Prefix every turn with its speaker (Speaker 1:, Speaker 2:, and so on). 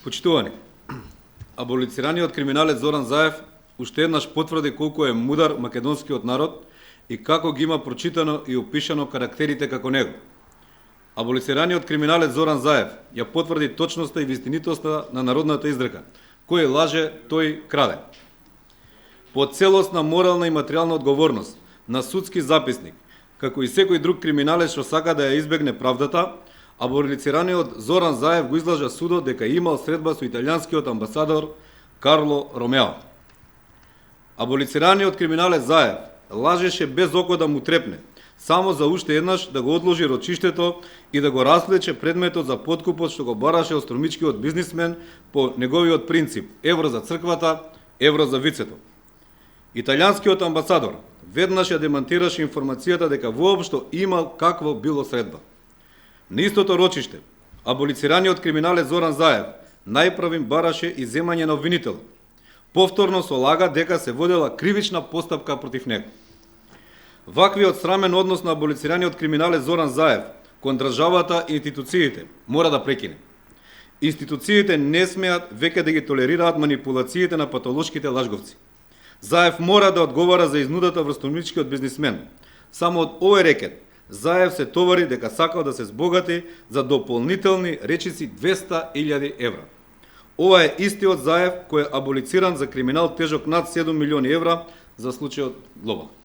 Speaker 1: Почитувани, аболицираниот криминалец Зоран Заев уште еднаш потврди колку е мудар македонскиот народ и како ги има прочитано и опишано карактерите како него. Аболицираниот криминалец Зоран Заев ја потврди точноста и вистинитоста на народната изрека: кој лаже, тој краде. По целосна морална и материјална одговорност на судски записник, како и секој друг криминалец што сака да ја избегне правдата, аболицираниот Зоран Заев го излажа судот дека имал средба со италијанскиот амбасадор Карло Ромео. Аболицираниот криминалец Заев лажеше без око да му трепне, само за уште еднаш да го одложи рочиштето и да го развлече предметот за подкупот што го бараше остромичкиот бизнисмен по неговиот принцип: евро за црквата, евро за вицето. Италијанскиот амбасадор веднаш ја демантираше информацијата дека воопшто имал какво било средба. На истото рочиште, аболицираниот криминалец Зоран Заев најпрвим бараше иземање на обвинител. Повторно со лага дека се водела кривична постапка против него. Ваквиот срамен однос на аболицираниот криминалец Зоран Заев кон државата и институциите мора да прекине. Институциите не смеат веќе да ги толерираат манипулациите на патолошките лажговци. Заев мора да одговара за изнудата врз остромичкиот бизнисмен. Само од овој рекет Заев се товари дека сакал да се збогати за дополнителни речиси 200.000 евра. Ова е истиот Заев кој е аболициран за криминал тежок над 7 милиони евра за случајот Глоба.